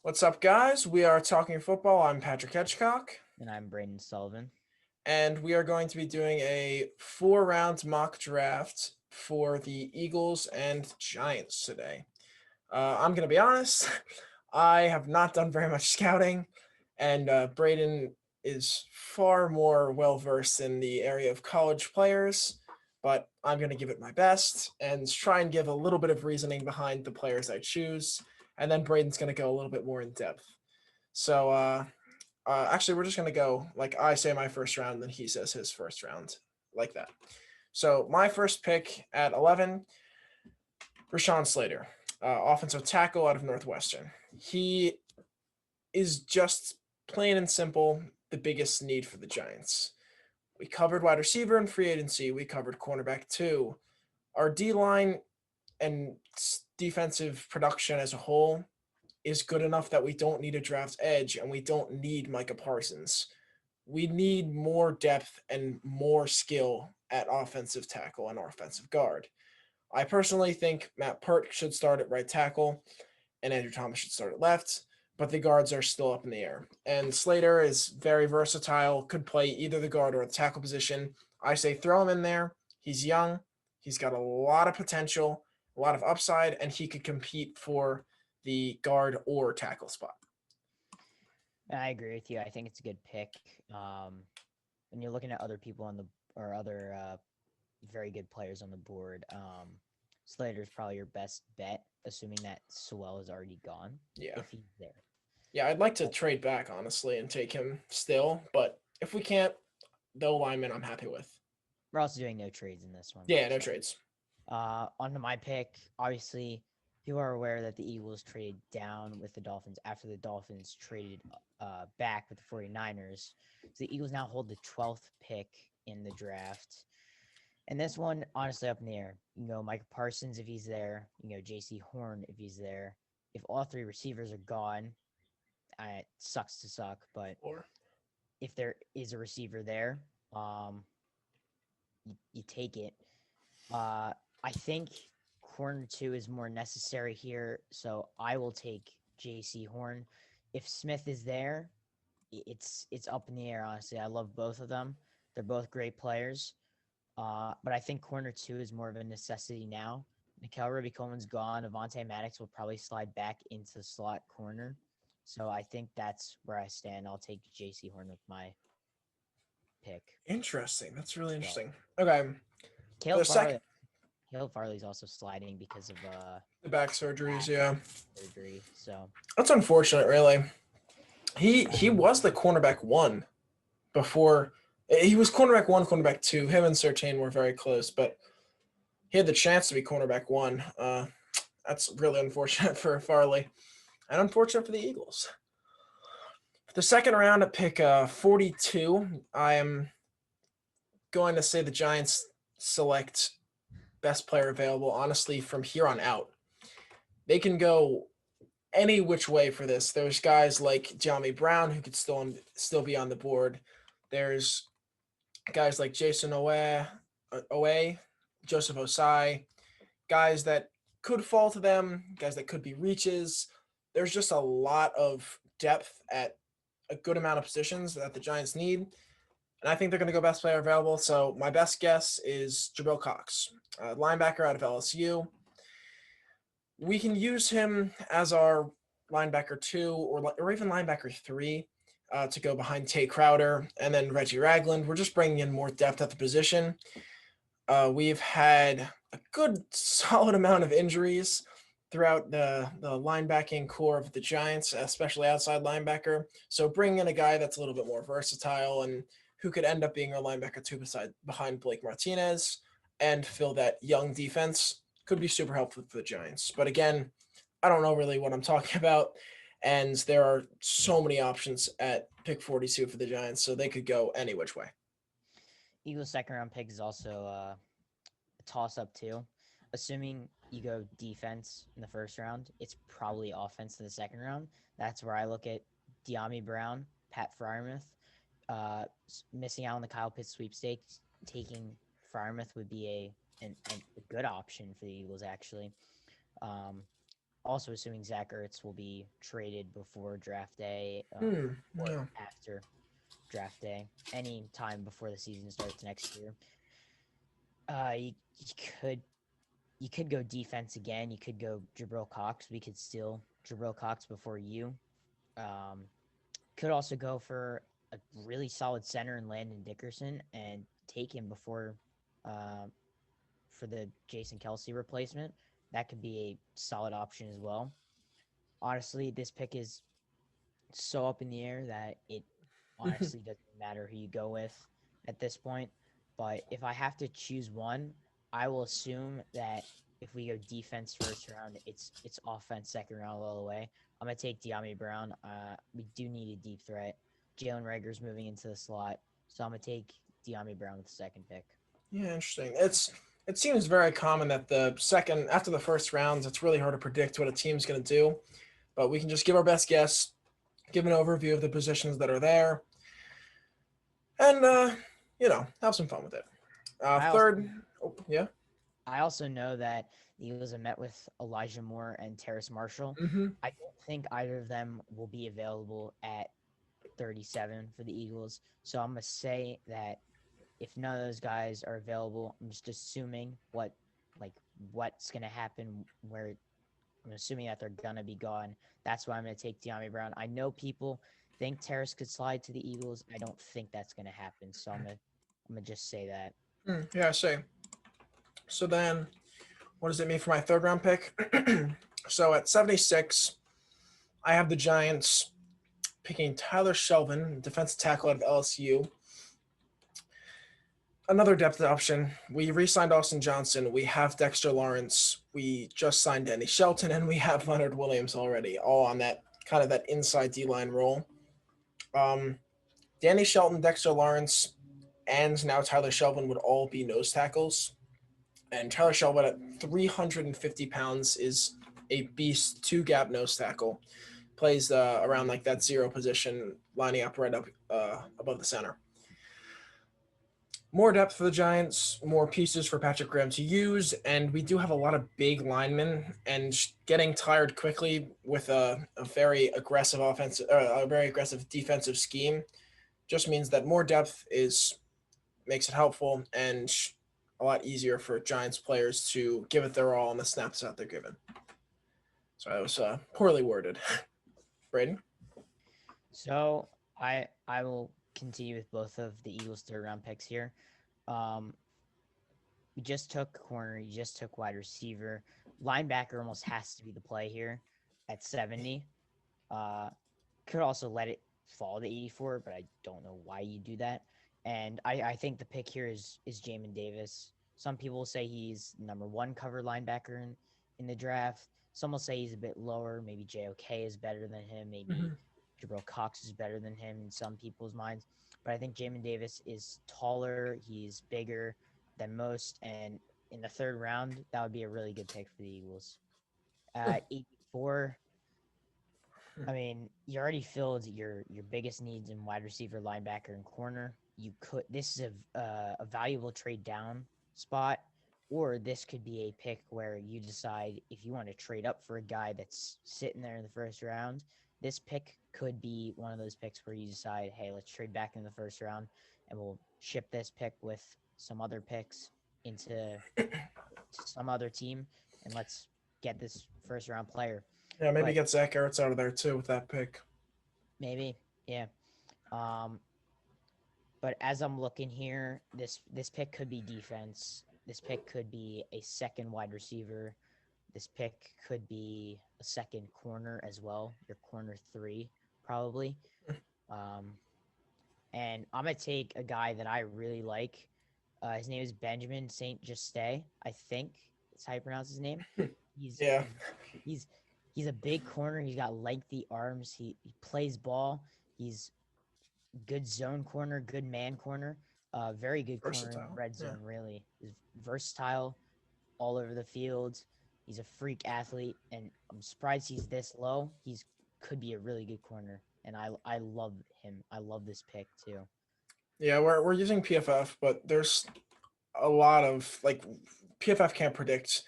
What's up, guys? We are talking football. I'm Patrick Hitchcock, And I'm Braeden Sullivan. and we are going to be doing a 4-round mock draft for the Eagles and Giants today. I'm going to be honest, I have not done very much scouting, and Braden is far more well versed in the area of college players, but I'm going to give it my best and try and give a little bit of reasoning behind the players I choose, and then Braden's going to go a little bit more in depth. So, actually, we're just gonna go like I say my first round, then he says his first round, like that. So my first pick at 11, Rashawn Slater, offensive tackle out of Northwestern. He is just plain and simple the biggest need for the Giants. We covered wide receiver in free agency. We covered cornerback too. Our D line and defensive production as a whole is good enough that we don't need a draft edge and we don't need Micah Parsons. We need more depth and more skill at offensive tackle and offensive guard. I personally think Matt Pert should start at right tackle and Andrew Thomas should start at left, but the guards are still up in the air. And Slater is very versatile, could play either the guard or the tackle position. I say throw him in there. He's young, he's got a lot of potential, a lot of upside, and he could compete for the guard or tackle spot. I agree with you. I think it's a good pick. When you're looking at other people on the or other very good players on the board, Slater's probably your best bet, assuming that Sewell is already gone. Yeah. If he's there. Yeah, I'd like to trade back, honestly, and take him still. But if we can't, the lineman I'm happy with. We're also doing no trades in this one. Yeah, no trades. On to my pick. Obviously, people are aware that the Eagles traded down with the Dolphins after the Dolphins traded back with the 49ers. So the Eagles now hold the 12th pick in the draft. And this one, honestly, up in the air. You can go Micah Parsons if he's there. You can go J.C. Horn if he's there. If all three receivers are gone, it sucks to suck. But Or if there is a receiver there, you take it. I think corner 2 is more necessary here, so I will take J.C. Horn. If Smith is there, it's up in the air, honestly. I love both of them. They're both great players. But I think corner 2 is more of a necessity now. Nickel Roby-Coleman's gone. Avonte Maddox will probably slide back into the slot corner. So I think that's where I stand. I'll take J.C. Horn with my pick. interesting. That's really interesting. Okay. Caleb Farley's also sliding because of The back surgeries, yeah. surgery. So That's unfortunate, really. He was the cornerback 1 before. He was cornerback 1, cornerback 2. Him and Surtain were very close, but he had the chance to be cornerback 1. That's really unfortunate for Farley and unfortunate for the Eagles. For the second round at pick 42, I am going to say the Giants select best player available. Honestly, from here on out, they can go any which way for this. There's guys like De'Ami Brown who could still be on the board. There's guys like Jason Owe, Joseph Osai, guys that could fall to them, guys that could be reaches. There's just a lot of depth at a good amount of positions that the Giants need. And I think they're going to go best player available. So my best guess is Jabril Cox, linebacker out of LSU. We can use him as our linebacker 2 or even linebacker 3 to go behind Tate Crowder and then Reggie Ragland. We're just bringing in more depth at the position. We've had a good solid amount of injuries throughout the linebacking core of the Giants, especially outside linebacker. So bringing in a guy that's a little bit more versatile and who could end up being our linebacker 2 behind Blake Martinez and fill that young defense could be super helpful for the Giants. But again, I don't know really what I'm talking about. And there are so many options at pick 42 for the Giants, so they could go any which way. Eagles' second round pick is also a toss up too. Assuming you go defense in the first round, it's probably offense in the second round. That's where I look at De'Ami Brown, Pat Freiermuth. Missing out on the Kyle Pitts sweepstakes, taking Freiermuth would be a good option for the Eagles, actually. also assuming Zach Ertz will be traded before draft day, or Yeah. after draft day, any time before the season starts next year. You could you could go defense again. You could go Jabril Cox. We could steal Jabril Cox before you. Um, could also go for a really solid center in Landon Dickerson and take him before uh, for the Jason Kelsey replacement. That could be a solid option as well. Honestly, this pick is so up in the air that it honestly doesn't matter who you go with at this point. But if I have to choose one, I will assume that if we go defense first round, it's offense second round all the way. I'm gonna take De'Ami Brown. We do need a deep threat. Jalen Rager's moving into the slot, so I'm gonna take De'Ami Brown with the second pick. Yeah, interesting. It seems very common that the second after the first rounds, it's really hard to predict what a team's going to do, but we can just give our best guess, give an overview of the positions that are there, and have some fun with it. I also Third, oh, yeah. I also know that the Eagles have met with Elijah Moore and Terrace Marshall. Mm-hmm. I don't think either of them will be available at 37 for the Eagles. So I'm gonna say that if none of those guys are available, I'm just assuming what's gonna happen. Where I'm assuming that they're gonna be gone. That's why I'm gonna take De'Ami Brown. I know people think Terrace could slide to the Eagles. I don't think that's gonna happen. So I'm gonna just say that. Yeah, I see. So then, what does it mean for my third round pick? So at 76, I have the Giants picking Tyler Shelvin, defensive tackle out of LSU. Another depth option. We re-signed Austin Johnson. We have Dexter Lawrence. We just signed Danny Shelton, and we have Leonard Williams already, all on that kind of that inside D line role. Um, Danny Shelton, Dexter Lawrence, and now Tyler Shelvin would all be nose tackles. And Tyler Shelvin at 350 pounds is a beast, two gap nose tackle. Plays around like that zero position, lining up right up above the center. More depth for the Giants, more pieces for Patrick Graham to use, and we do have a lot of big linemen. And getting tired quickly with a very aggressive a very aggressive defensive scheme, just means that more depth is makes it helpful and a lot easier for Giants players to give it their all on the snaps that they're given. So that was poorly worded. Braeden? So I will continue with both of the Eagles' third round picks here. Um, you just took corner, you just took wide receiver. Linebacker almost has to be the play here at 70. Uh, could also let it fall to 84, but I don't know why you do that. And I think the pick here is Jamin Davis. Some people will say he's number one cover linebacker in the draft. Some will say he's a bit lower. Maybe JOK is better than him. Maybe Jabril Cox is better than him in some people's minds. But I think Jamin Davis is taller. He's bigger than most. And in the third round, that would be a really good pick for the Eagles. At 84, I mean, you already filled your biggest needs in wide receiver, linebacker, and corner. You could this is a valuable trade down spot, or this could be a pick where you decide if you want to trade up for a guy that's sitting there in the first round. This pick could be one of those picks where you decide, hey, let's trade back in the first round, and we'll ship this pick with some other picks into some other team, and let's get this first round player. Yeah, maybe But get Zach Ertz out of there too with that pick. maybe, yeah. Um, but as I'm looking here, this pick could be defense. This pick could be a second wide receiver. This pick could be a second corner as well. Your corner three, probably. Um, and I'm gonna take a guy that I really like. His name is Benjamin St-Juste. I think that's how you pronounce his name. He's Yeah. he's he's a big corner. He's got lengthy arms. He plays ball. He's good zone corner, good man corner, very good corner in the Versatile. red Yeah. zone. Really, he's versatile all over the field. He's a freak athlete, and I'm surprised he's this low. He's could be a really good corner, and I love him. I love this pick too. Yeah, we're using PFF, but there's a lot of like PFF can't predict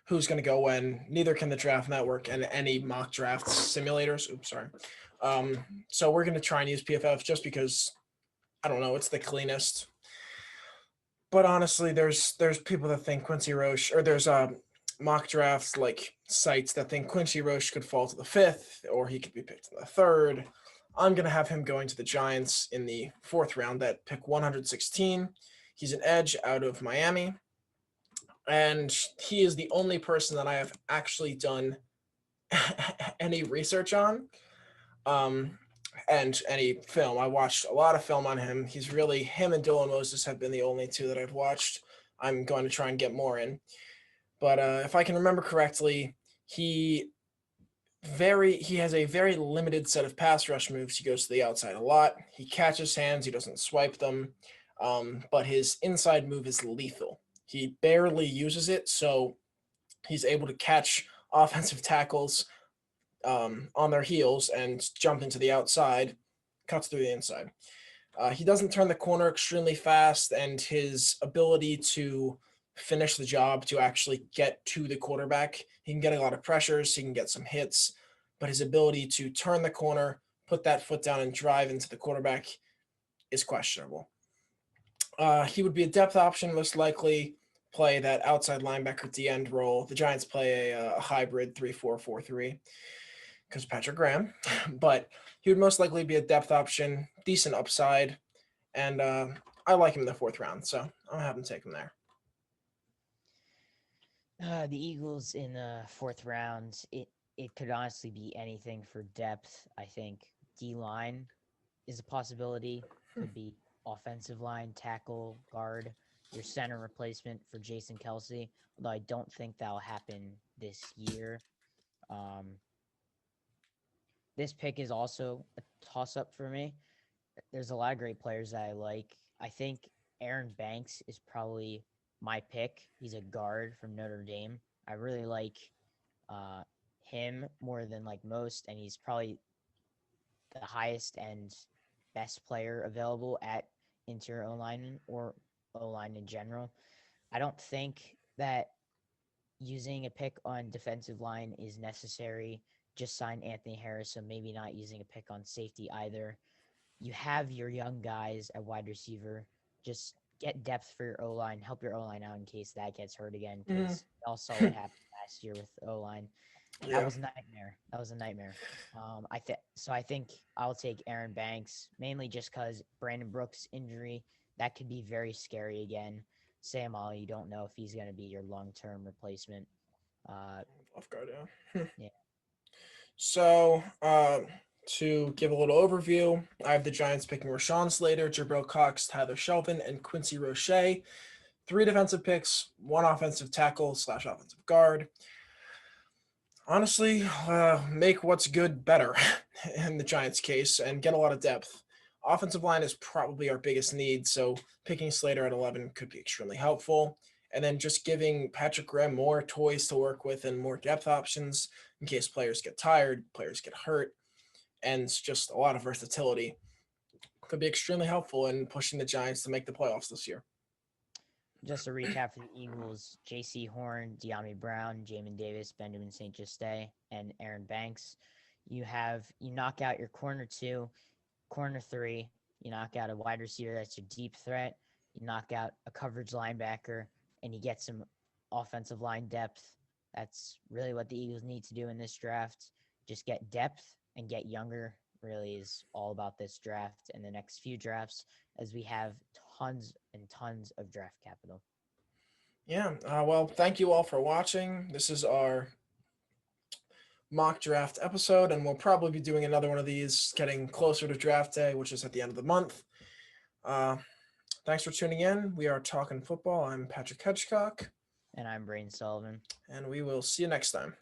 who's going to go when. Neither can the Draft Network and any mock draft simulators. Oops, sorry. So we're going to try and use PFF just because, I don't know, it's the cleanest. But honestly, there's people that think Quincy Roche, or there's mock drafts like sites that think Quincy Roche could fall to the 5th, or he could be picked in the 3rd. I'm going to have him going to the Giants in the 4th round at pick 116. He's an edge out of Miami. And he is the only person that I have actually done any research on and any film. I watched a lot of film on him. Him and Dylan Moses have been the only two that I've watched. I'm going to try and get more in. But if I can remember correctly, he has a very limited set of pass rush moves. He goes to the outside a lot. He catches hands. He doesn't swipe them. But his inside move is lethal. He barely uses it, so he's able to catch offensive tackles on their heels and jump into the outside, cuts through the inside. He doesn't turn the corner extremely fast, and his ability to finish the job, to actually get to the quarterback, he can get a lot of pressures, he can get some hits, but his ability to turn the corner, put that foot down, and drive into the quarterback is questionable. He would be a depth option, most likely play that outside linebacker at the end role. The Giants play a hybrid 3-4-4-3 because Patrick Graham, but he would most likely be a depth option, decent upside, and I like him in the 4th round, so I'll have him take him there. The Eagles in the 4th round, it could honestly be anything for depth. I think D-line is a possibility. Could be offensive line, tackle, guard, your center replacement for Jason Kelce, although I don't think that'll happen this year. This pick is also a toss-up for me. There's a lot of great players that I like. I think Aaron Banks is probably my pick. He's a guard from Notre Dame. I really like him more than like most, and he's probably the highest and best player available at interior O-line or O-line in general. I don't think that using a pick on defensive line is necessary. Just sign Anthony Harris, so maybe not using a pick on safety either. You have your young guys at wide receiver. Just get depth for your O-line. Help your O-line out in case that gets hurt again, because we all saw what happened last year with O-line. Yeah. That was a nightmare. I think I'll take Aaron Banks, mainly just because Brandon Brooks' injury, that could be very scary again. Sam Ollie, you don't know if he's going to be your long-term replacement. Off guard, yeah. Yeah. So, to give a little overview, I have the Giants picking Rashawn Slater, Jabril Cox, Tyler Shelvin, and Quincy Roche. 3 defensive picks, 1 offensive tackle / offensive guard. Honestly, make what's good better in the Giants' case and get a lot of depth. Offensive line is probably our biggest need, so picking Slater at 11 could be extremely helpful. And then just giving Patrick Graham more toys to work with and more depth options in case players get tired, players get hurt, and it's just a lot of versatility could be extremely helpful in pushing the Giants to make the playoffs this year. Just a recap for the Eagles: J.C. Horn, De'Ami Brown, Jamin Davis, Benjamin St-Juste, and Aaron Banks. You knock out your corner 2, corner 3. You knock out a wide receiver that's your deep threat. You knock out a coverage linebacker, and you get some offensive line depth. That's really what the Eagles need to do in this draft. Just get depth and get younger. Really is all about this draft and the next few drafts, as we have tons and tons of draft capital. Yeah, well, thank you all for watching. This is our mock draft episode, and we'll probably be doing another one of these getting closer to draft day, which is at the end of the month. Thanks for tuning in. We are Talking Football. I'm Patrick Hedgecock. And I'm Braeden Sullivan. And we will see you next time.